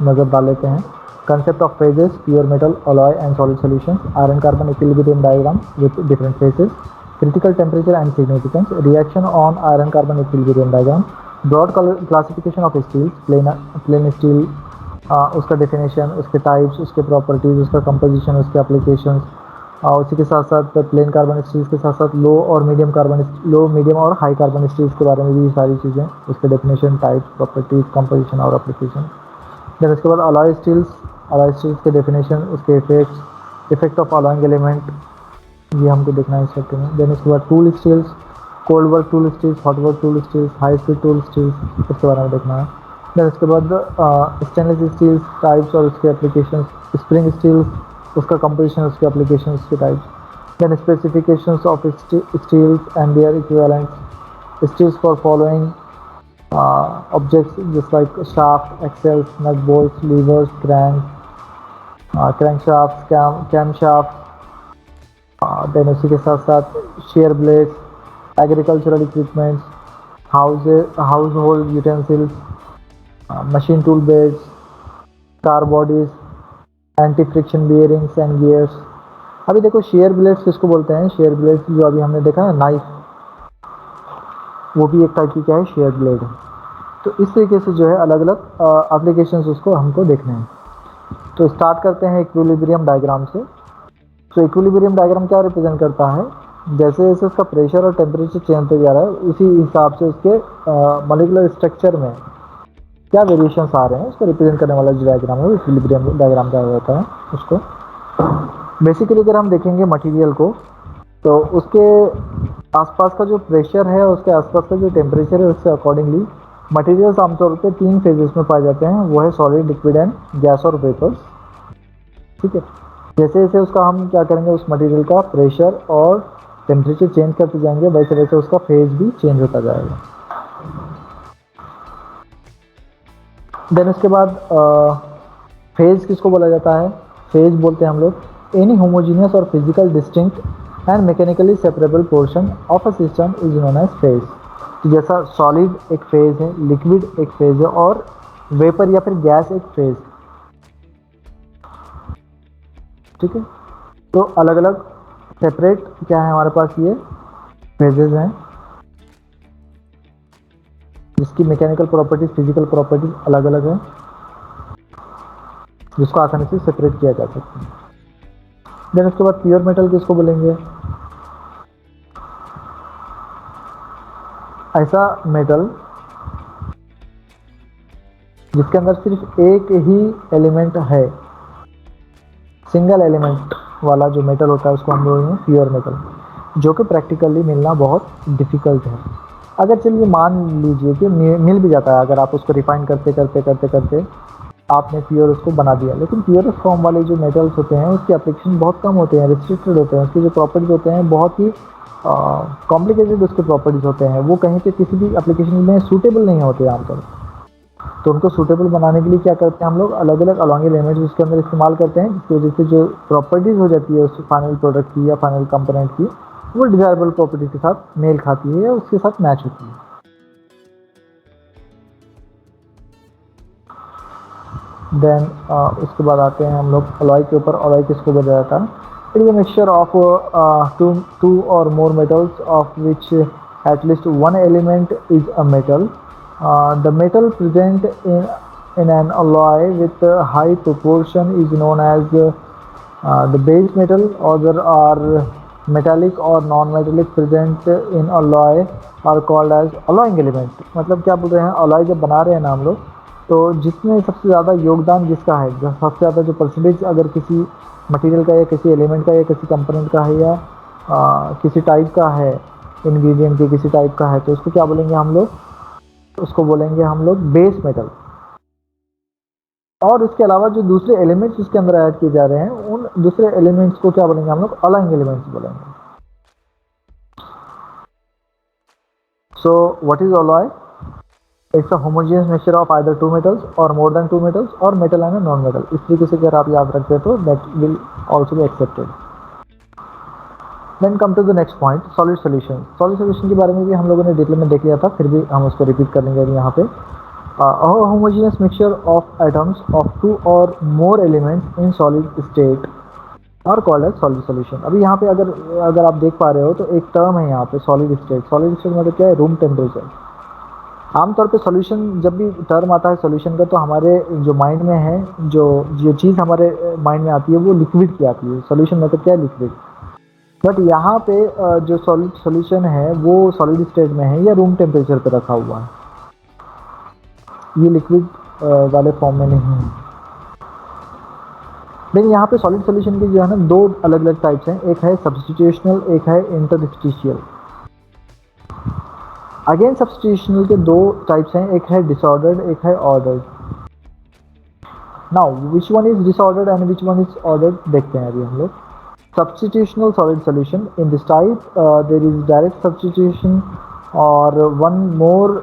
नज़र डाल लेते हैं। Concept of phases, pure metal, alloy and solid solutions, iron carbon equilibrium diagram with different phases, critical temperature and significance, reaction on iron carbon equilibrium diagram, broad classification of steels, plain steel, उसका definition, उसके types, उसके properties, उसका composition, उसके applications, उसी के साथ साथ plane carbon steels के साथ साथ लो मीडियम और हाई कार्बन स्टील्स के बारे में भी सारी चीज़ें, उसके डेफिनेशन, टाइप्स, प्रॉपर्टीज, कंपोजिशन और एप्लीकेशन। देन उसके बाद अलॉय स्टील्स के डेफिनेशन, उसके इफेक्ट ऑफ अलॉइंग एलिमेंट, ये हमको देखना है इस चैप्टर में। देन उसके बाद tool steels, cold work tool steels, hot work tool steels, high speed tool steels, इसके बारे में देखना है। देन उसके बाद स्टेनलेस स्टील्स टाइप्स और उसके एप्लीकेशन, स्प्रिंग स्टील्स, उसका कंपोजिशन, उसके एप्लीकेशन, उसके types. Then specifications of steels and their equivalents, steels for following objects just like shaft, axles, nut bolts, levers, crankshafts, camshafts, then उसी के साथ साथ shear blades, agricultural equipments, household utensils, machine tool beds, car bodies, anti friction bearings and gears। अभी देखो shear blades किसको बोलते हैं? shear blades जो अभी हमने देखा है नाइफ, वो भी एक टाइप की क्या है, शेयर ब्लेड है। तो इस तरीके से जो है अलग अलग एप्लीकेशंस उसको हमको देखने हैं। तो स्टार्ट करते हैं इक्विलिब्रियम डायग्राम से। तो इक्विलिब्रियम डायग्राम क्या रिप्रेजेंट करता है? जैसे जैसे उसका प्रेशर और टेम्परेचर चेंज होते जा रहा है उसी हिसाब से उसके मॉलिक्यूलर स्ट्रक्चर में क्या वेरिएशंस आ रहे हैं उसको रिप्रेजेंट करने वाला जो डायग्राम है वो इक्विलिब्रियम डायग्राम क्या होता है उसको। बेसिकली अगर हम देखेंगे मटेरियल को तो उसके आसपास का जो प्रेशर है, उसके आसपास का जो टेम्परेचर है, उससे अकॉर्डिंगली मटेरियल्स आमतौर पे 3 फेजेस में पाए जाते हैं, वो है सॉलिड, लिक्विड एंड गैस और वेपर्स। ठीक है, जैसे जैसे उसका हम क्या करेंगे, उस मटेरियल का प्रेशर और टेम्परेचर चेंज करते जाएंगे, वैसे वैसे उसका फेज भी चेंज होता जाएगा। देन उसके बाद फेज किसको बोला जाता है? फेज बोलते हैं हम लोग एनी होमोजीनियस और physical distinct and mechanically separable portion of a system is known as phase. तो जैसा सॉलिड एक फेज है, लिक्विड एक फेज है और वेपर या फिर गैस एक फेज। ठीक है, तो अलग अलग सेपरेट क्या है हमारे पास, ये फेजेस हैं जिसकी मैकेनिकल प्रॉपर्टीज, फिजिकल प्रॉपर्टीज अलग अलग है, जिसको आसानी से सेपरेट किया जा सकता है। देन उसके बाद प्योर मेटल किसको बोलेंगे? ऐसा मेटल जिसके अंदर सिर्फ एक ही एलिमेंट है, सिंगल एलिमेंट वाला जो मेटल होता है उसको हम बोलेंगे प्योर मेटल, जो कि प्रैक्टिकली मिलना बहुत डिफ़िकल्ट है। अगर चलिए मान लीजिए कि मिल भी जाता है, अगर आप उसको रिफाइन करते करते करते करते आपने प्योरस को बना दिया। लेकिन प्योरस फॉर्म वाले जो मेटल्स होते हैं उसके एप्लीकेशन बहुत कम होते हैं, रिस्ट्रिक्टेड होते हैं। उसके जो प्रॉपर्टीज़ होते हैं बहुत ही कॉम्प्लिकेटेड उसके प्रॉपर्टीज़ होते हैं, वो कहीं पे किसी भी एप्लीकेशन में सूटेबल नहीं होते आमतौर पर। तो उनको सूटेबल बनाने के लिए क्या करते हैं हम लोग, अलग अलग अलॉन्ग एलिमेंट्स उसके अंदर इस्तेमाल करते हैं, जिसकी वजह से जो प्रॉपर्टीज़ हो जाती है उस फाइनल प्रोडक्ट की या फाइनल कंपोनेंट की, वो डिज़ायरेबल प्रॉपर्टी के साथ मेल खाती है या उसके साथ मैच होती है। देन उसके बाद आते हैं हम लोग अलॉय के ऊपर। अलॉय किसको बोला जाता है? It is a mixture of two or more metals of which at least one element is a metal. The metal present in an alloy with a high proportion is known as the base metal. Other are metallic or non-metallic present in alloy are called as alloying element। मतलब क्या बोल रहे हैं, alloy जब बना रहे हैं ना हम लोग, तो जिसमें सबसे ज़्यादा योगदान जिसका है, जो सबसे ज़्यादा जो परसेंटेज अगर किसी मटेरियल का या किसी एलिमेंट का या किसी कंपोनेंट का है या किसी टाइप का है, इंग्रेडिएंट के किसी टाइप का है, तो उसको क्या बोलेंगे हम लोग, उसको बोलेंगे हम लोग बेस मेटल। और इसके अलावा जो दूसरे एलिमेंट्स इसके अंदर ऐड किए जा रहे हैं, उन दूसरे एलिमेंट्स को क्या बोलेंगे हम लोग, अलॉइंग एलिमेंट्स बोलेंगे। So what is alloy? It's a homogeneous mixture of either two metals or more than two metals or metal and non metal. इस तरीके से अगर आप याद रखते हैं तो that will also be accepted. Then come to the next point, solid solution. Solid solution के बारे में भी हम लोगों ने डिटेल में देख लिया था, फिर भी हम उसको रिपीट कर लेंगे अभी यहाँ पे। A homogeneous mixture of atoms of two or more elements in solid state are called as solid solution। अभी यहाँ पे अगर अगर आप देख पा रहे हो तो एक टर्म है यहाँ पे सॉलिड स्टेट। सॉलिड स्टेट मतलब क्या है? Room temperature. आमतौर पे सॉल्यूशन जब भी टर्म आता है सॉल्यूशन का, तो हमारे जो माइंड में है, जो जो चीज़ हमारे माइंड में आती है वो लिक्विड की आती है। सॉल्यूशन मतलब क्या है? लिक्विड। बट यहाँ पे जो सॉलिड सॉल्यूशन है वो सॉलिड स्टेट में है या रूम टेम्परेचर पे रखा हुआ है, ये लिक्विड वाले फॉर्म में नहीं है। लेकिन यहाँ पे सॉलिड सॉल्यूशन की जो है ना, दो अलग अलग टाइप्स हैं, एक है सब्स्टिट्यूशनल, एक है इंटरस्टिशियल। अगेन सब्स्टिट्यूशनल के दो टाइप्स हैं, एक है डिसऑर्डर्ड, एक है ordered. Now which one is disordered and which one is ordered, देखते हैं अभी हम लोग। Substitutional solid solution, in this type there is direct substitution or one more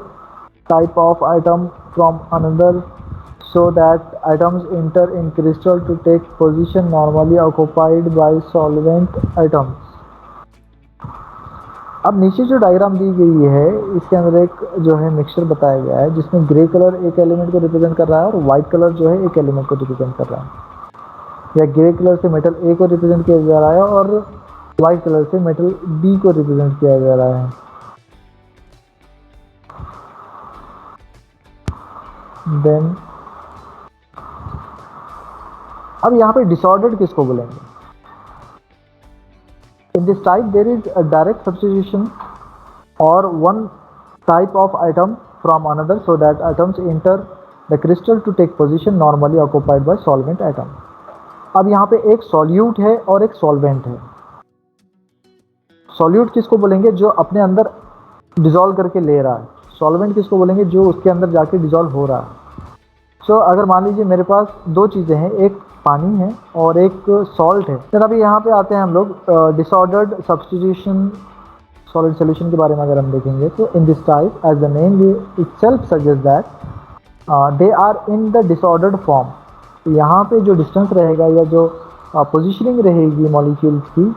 type of atom from another so that atoms enter in crystal to take position normally occupied by solvent atoms। अब नीचे जो diagram दी गई है इसके अंदर एक जो है मिक्सचर बताया गया है, जिसमें ग्रे कलर एक एलिमेंट को रिप्रेजेंट कर रहा है और व्हाइट कलर जो है एक एलिमेंट को रिप्रेजेंट कर रहा है। या ग्रे कलर से मेटल ए को रिप्रेजेंट किया जा रहा है और व्हाइट कलर से मेटल बी को रिप्रेजेंट किया जा रहा है। देन अब यहाँ पे डिसऑर्डर्ड किसको बोलेंगे? In this type there is a direct substitution or one type of atom from another so that atoms enter the crystal to take position normally occupied by solvent atom. अब यहाँ पे एक solute है और एक solvent है। Solute किसको बोलेंगे? जो अपने अंदर डिजोल्व करके ले रहा है। सॉल्वेंट किसको बोलेंगे? जो उसके अंदर जाके डिजोल्व हो रहा है। सो अगर मान लीजिए मेरे पास दो चीज़ें हैं, एक पानी है और एक सॉल्ट है। फिर अभी यहाँ पे आते हैं हम लोग डिसऑर्डर्ड सब्स्टिट्यूशन सॉलिड सॉल्यूशन के बारे में अगर हम देखेंगे तो in this type as the name itself suggest that they are in the disordered form. तो यहाँ पे जो डिस्टेंस रहेगा या जो पोजिशनिंग रहेगी मॉलिक्यूल्स की,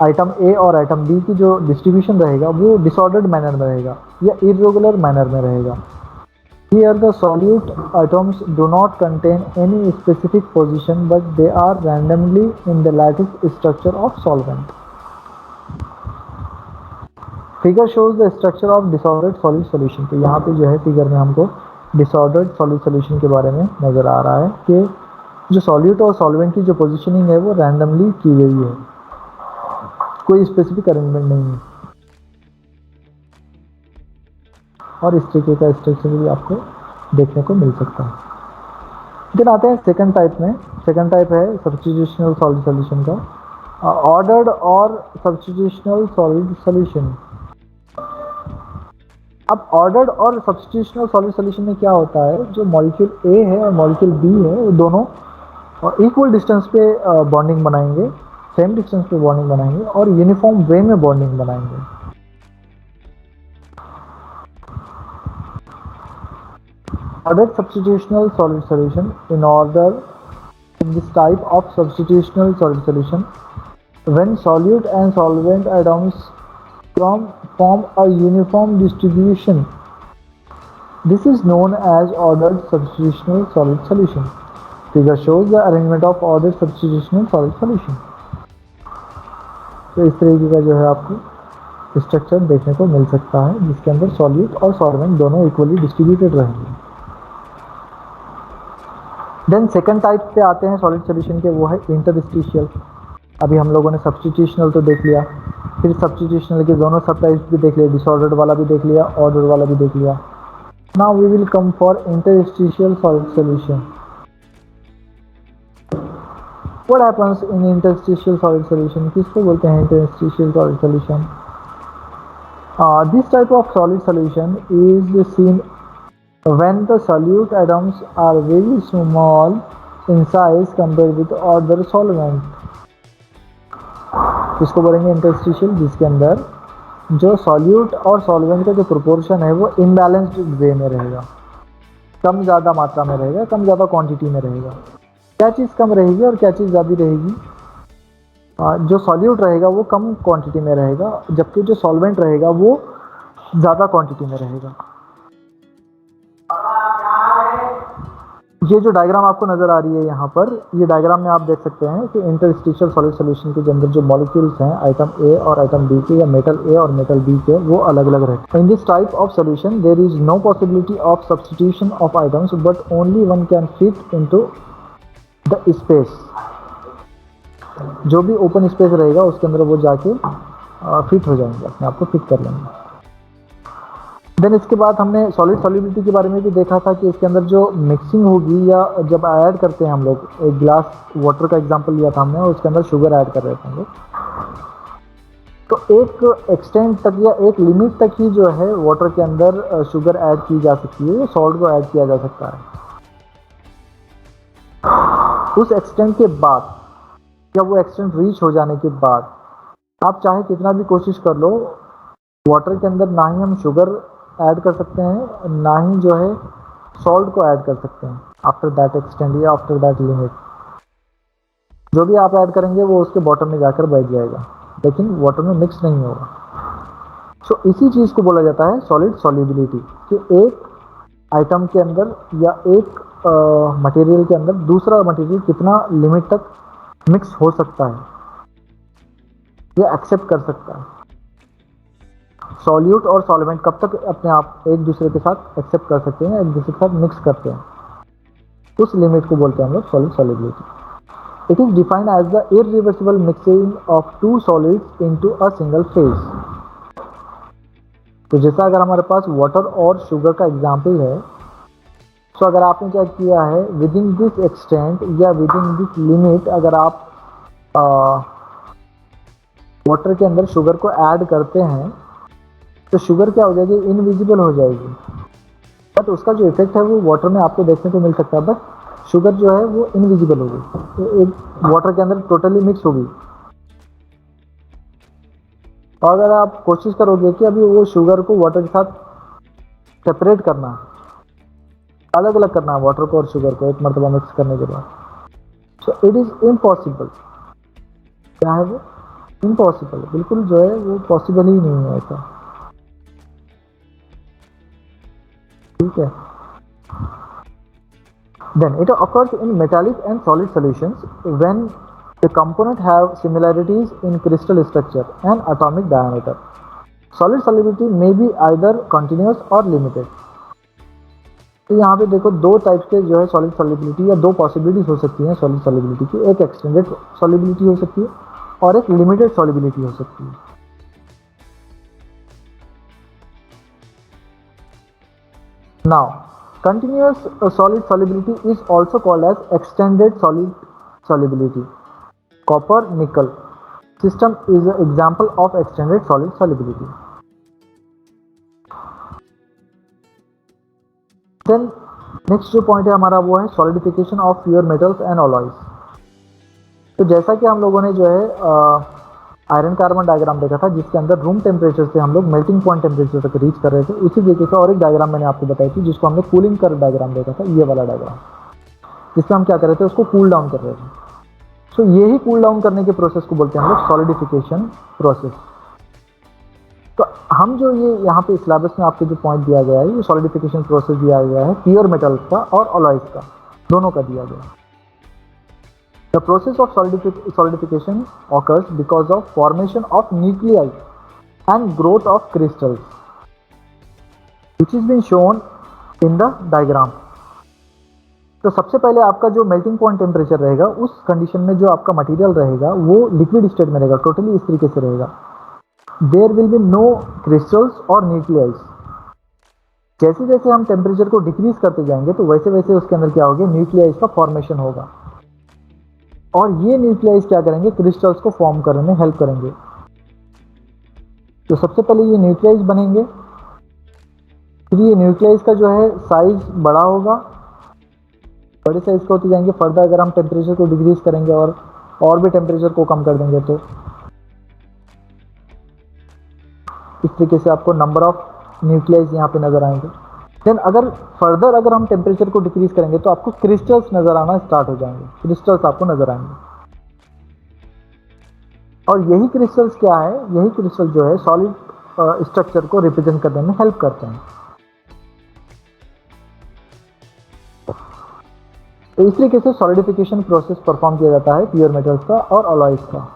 आइटम ए और आइटम बी की जो डिस्ट्रीब्यूशन रहेगा वो डिसऑर्डर्ड मैनर में रहेगा या इरेगुलर मैनर में रहेगा। Here the solute atoms do not contain any specific position but they are randomly in the lattice structure of solvent। Figure shows the structure of disordered solid solution। तो यहाँ पे जो है फिगर में हमको disordered solid solution के बारे में नज़र आ रहा है कि जो सॉल्यूट और सॉल्वेंट की जो पोजिशनिंग है वो रैंडमली की गई है, कोई स्पेसिफिक अरेंजमेंट नहीं है। और इस तरीके का स्ट्रक्चर भी आपको देखने को मिल सकता है। फिर आते हैं सेकंड टाइप में। सेकंड टाइप है सब्स्टिट्यूशनल सॉलिड सॉल्यूशन का। ऑर्डर्ड और सब्स्टिट्यूशनल सॉलिड सॉल्यूशन। अब ऑर्डर्ड और सब्स्टिट्यूशनल सॉलिड सॉल्यूशन में क्या होता है, जो मॉलिक्यूल ए है और मॉलिक्यूल बी है वो दोनों इक्वल डिस्टेंस पे बॉन्डिंग बनाएंगे, सेम डिस्टेंस पे बॉन्डिंग बनाएंगे और यूनिफॉर्म वे में बॉन्डिंग बनाएंगे। Ordered substitutional solid solution. In this type of substitutional solid solution, when solute and solvent atoms form a uniform distribution, this is known as ordered substitutional solid solution. Figure shows the arrangement of ordered substitutional solid solution. तो इस तरीके का जो है आपको structure देखने को मिल सकता है, जिसके अंदर सॉल्यूट और सॉल्वेंट दोनों इक्वली डिस्ट्रीब्यूटेड रहेंगे। देन सेकंड टाइप पे आते हैं सॉलिड सॉल्यूशन के, वो है इंटरस्टिशियल। अभी हम लोगों ने सब्स्टिट्यूशनल तो देख लिया, फिर सब्स्टिट्यूशनल के दोनों सब टाइप्स भी देख लिए, डिसऑर्डर्ड वाला भी देख लिया, ऑर्डर वाला भी देख लिया। Now we will come for interstitial solid solution. What happens in interstitial solid solution? किसको बोलते हैं interstitial solid solution? This type of solid solution is seen when the solute atoms are very small in size compared with other solvent। इसको बोलेंगे interstitial, जिसके अंदर जो solute और solvent का जो प्रोपोर्शन है वो इम्बैलेंस्ड वे में रहेगा, कम ज़्यादा मात्रा में रहेगा, कम ज़्यादा क्वांटिटी में रहेगा। क्या चीज़ कम रहेगी और क्या चीज़ ज़्यादा रहेगी? जो सॉल्यूट रहेगा वो कम क्वांटिटी में रहेगा, जबकि जो सॉल्वेंट रहेगा वो ज़्यादा क्वांटिटी में रहेगा। ये जो डायग्राम आपको नज़र आ रही है यहाँ पर, ये डायग्राम में आप देख सकते हैं कि इंटरस्टिशियल सॉलिड सॉल्यूशन के अंदर जो मॉलिक्यूल्स हैं आइटम ए और आइटम बी के, या मेटल ए और मेटल बी के, वो अलग अलग रहते हैं। In this type of solution there is no possibility of substitution of items, but only one can fit into the space. जो भी ओपन स्पेस रहेगा उसके अंदर वो जाके फिट हो जाएंगे, अपने आप को फिट कर लेंगे। देन इसके बाद हमने सॉलिड सॉल्युबिलिटी के बारे में भी देखा था कि इसके अंदर जो मिक्सिंग होगी, या जब ऐड करते हैं हम लोग, एक गिलास वाटर का एग्जांपल लिया था हमने और उसके अंदर शुगर ऐड कर रहे थे हम लोग, तो एक एक्सटेंट तक या एक लिमिट तक ही जो है वाटर के अंदर शुगर ऐड की जा सकती है, या सॉल्ट को ऐड किया जा सकता है। उस एक्सटेंट के बाद या वो एक्सटेंट रीच हो जाने के बाद आप चाहे कितना भी कोशिश कर लो, वाटर के अंदर ना ही हम शुगर ऐड कर सकते हैं, ना ही जो है सॉल्ट को ऐड कर सकते हैं आफ्टर दैट एक्सटेंड या आफ्टर दैट लिमिट। जो भी आप ऐड करेंगे वो उसके बॉटम में जाकर बैठ जाएगा, लेकिन वाटर में मिक्स नहीं होगा। सो इसी चीज़ को बोला जाता है सॉलिड सॉल्युबिलिटी, कि एक आइटम के अंदर या एक मटेरियल के अंदर दूसरा मटेरियल कितना लिमिट तक मिक्स हो सकता है या एक्सेप्ट कर सकता है। सॉल्यूट और सॉल्वेंट कब तक अपने आप एक दूसरे के साथ एक्सेप्ट कर सकते हैं, एक दूसरे के साथ मिक्स करते हैं, उस लिमिट को बोलते हैं हम लोग solid solubility. It is defined as the irreversible mixing of two solids into a single phase. तो जैसा अगर हमारे पास वाटर और शुगर का एग्जाम्पल है, तो अगर आपने क्या किया है, विद इन दिस एक्सटेंट या विद इन दिस लिमिट अगर आप वाटर के अंदर शुगर को ऐड करते हैं, तो शुगर क्या हो जाएगी, इनविजिबल हो जाएगी, बट उसका जो इफेक्ट है वो वाटर में आपको देखने को मिल सकता है, बट शुगर जो है वो इनविजिबल होगी, तो एक वाटर के अंदर टोटली मिक्स होगी। और अगर आप कोशिश करोगे कि अभी वो शुगर को वाटर के साथ सेपरेट करना है, अलग अलग करना है वाटर को और शुगर को एक मरतबा मिक्स करने के बाद, सो इट इज़ इम्पॉसिबल। क्या है वो? इम्पॉसिबल, बिल्कुल जो है वो पॉसिबल ही नहीं है ऐसा, ठीक है। Then it occurs in metallic and solid solutions when the components have similarities in crystal structure and atomic diameter. Solid solubility may be either continuous or limited. तो यहाँ पे देखो दो टाइप के जो है सॉलिड सॉल्युबिलिटी या दो पॉसिबिलिटीज हो सकती हैं सॉलिड सॉल्युबिलिटी की, एक एक्सटेंडेड सॉल्युबिलिटी हो सकती है और एक लिमिटेड सॉल्युबिलिटी हो सकती है। Now, continuous solid solubility is also called as extended solid solubility. Copper nickel system is an example of extended solid solubility. Then next जो पॉइंट है हमारा वो है solidification of pure metals and alloys. तो जैसा कि हम लोगों ने जो है आयरन कार्बन डायग्राम देखा था जिसके अंदर रूम टेम्परेचर से हम लोग मेल्टिंग पॉइंट टेम्परेचर तक रीच कर रहे थे, उसी तरीके से और एक डायग्राम मैंने आपको बताई थी जिसको हमने कूलिंग कर्व डायग्राम देखा था, ये वाला डायग्राम, जिसमें हम क्या कर रहे थे, उसको कूल डाउन कर रहे थे। सो यही कूल डाउन करने के प्रोसेस को बोलते हैं हम लोग सॉलिडिफिकेशन प्रोसेस। तो हम जो ये यहाँ पे सिलेबस में आपको जो पॉइंट दिया गया है, ये सॉलिडिफिकेशन प्रोसेस दिया गया है प्योर मेटल्स का और अलॉयज का, दोनों का दिया गया है। The process of solidification occurs because of formation of nuclei and growth of crystals, which is been shown in the diagram. तो सबसे पहले आपका जो मेल्टिंग पॉइंट टेम्परेचर रहेगा, उस कंडीशन में जो आपका मटेरियल रहेगा वो लिक्विड स्टेट में रहेगा, टोटली इस तरीके से रहेगा। There will be no crystals और न्यूक्लियाइज। जैसे जैसे हम टेम्परेचर को डिक्रीज करते जाएंगे तो वैसे वैसे उसके अंदर क्या होगा, न्यूक्लियाइज का फॉर्मेशन होगा, और ये न्यूक्लियाइज क्या करेंगे, क्रिस्टल्स को फॉर्म करने में हेल्प करेंगे। तो सबसे पहले ये न्यूक्लियाइज बनेंगे, फिर ये न्यूक्लियाइज का जो है साइज बड़ा होगा, बड़े साइज का होते जाएंगे। फर्दर अगर हम टेम्परेचर को डिक्रीज करेंगे और भी टेम्परेचर को कम कर देंगे तो इस तरीके से आपको नंबर ऑफ न्यूक्लियाइज यहाँ पे नजर आएंगे। देन अगर फर्दर अगर हम टेम्परेचर को डिक्रीज करेंगे तो आपको क्रिस्टल्स नजर आना स्टार्ट हो जाएंगे, क्रिस्टल्स आपको नजर आएंगे। और यही क्रिस्टल्स क्या है, यही क्रिस्टल जो है सॉलिड स्ट्रक्चर को रिप्रेजेंट करने में हेल्प करते हैं। तो इस तरीके से सॉलिडिफिकेशन प्रोसेस परफॉर्म किया जाता है प्योर मेटल्स का और अलॉयज का,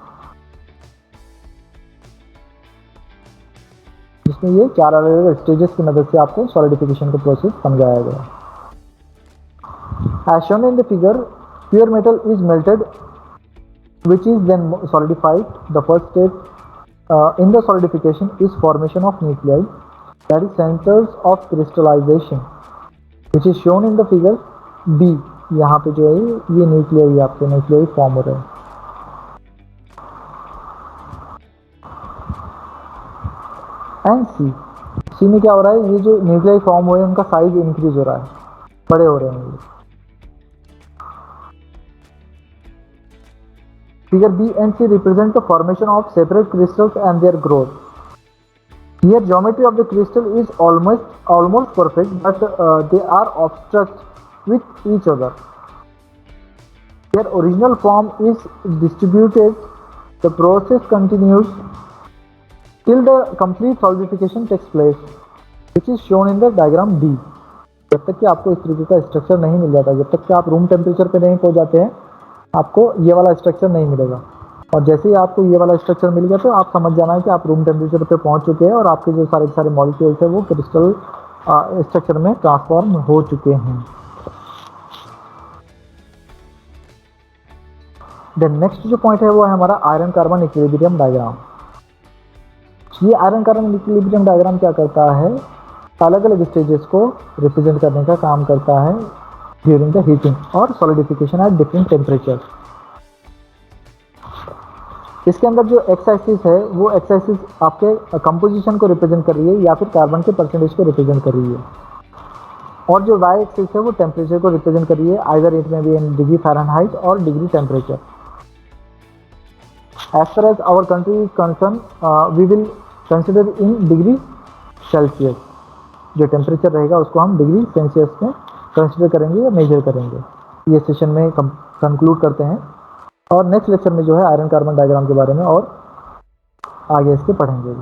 जिसमें ये 4 अलग अलग स्टेजेस की मदद से आपको सॉलिडिफिकेशन का प्रोसेस समझाया गया। As shown in the figure, pure metal is melted, which is then solidified. The first step in the solidification is formation of nuclei, that is centers of crystallization, which is shown in the figure B. यहाँ पे जो है ये nuclei आपके nuclei form हो रहे हैं। And सी में क्या हो रहा है, ये जो न्यूक्लियाई फॉर्म हुए हैं उनका साइज इंक्रीज हो रहा है, बड़े हो रहे हैं ये। Figure B and C represent the formation of separate crystals and their growth. Here geometry of the crystal is almost perfect, but they are obstruct with each other. Their original form is distributed. The process continues till the complete solidification takes place, which is shown in the diagram D. जब तक कि आपको इस तरीके का structure नहीं मिल जाता, जब तक कि आप रूम टेम्परेचर पे नहीं पहुंच जाते हैं, आपको ये वाला स्ट्रक्चर नहीं मिलेगा। और जैसे ही आपको ये वाला स्ट्रक्चर मिल गया तो आप समझ जाना है कि आप रूम टेम्परेचर पे पहुंच चुके हैं और आपके जो सारे मॉलिक्यूल्स है वो क्रिस्टल स्ट्रक्चर में ट्रांसफॉर्म हो चुके हैं। देन नेक्स्ट जो पॉइंट है वो है हमारा आयरन कार्बन इक्विलिब्रियम डायग्राम। ये आयरन कार्बन इक्विलिब्रियम डायग्राम क्या करता है, अलग अलग स्टेजेस को रिप्रेजेंट करने का काम करता है ड्यूरिंग द हीटिंग और सॉलिडिफिकेशन एट डिफरेंट टेम्परेचर। इसके अंदर जो एक्स एक्सिस है वो एक्स एक्सिस आपके कंपोजिशन को रिप्रेजेंट कर रही है या फिर कार्बन के परसेंटेज को रिप्रेजेंट कर रही है, और जो वाई एक्सिस है वो टेम्परेचर को रिप्रेजेंट कर रही है, either it may be in degree Fahrenheit और degree temperature. As far as our country is concern, we will consider in degree Celsius. जो टेम्परेचर रहेगा उसको हम डिग्री सेल्सियस में कंसिडर करेंगे या मेजर करेंगे। ये सेशन में कंक्लूड करते हैं और नेक्स्ट लेक्चर में जो है आयरन कार्बन डायग्राम के बारे में और आगे इसके पढ़ेंगे।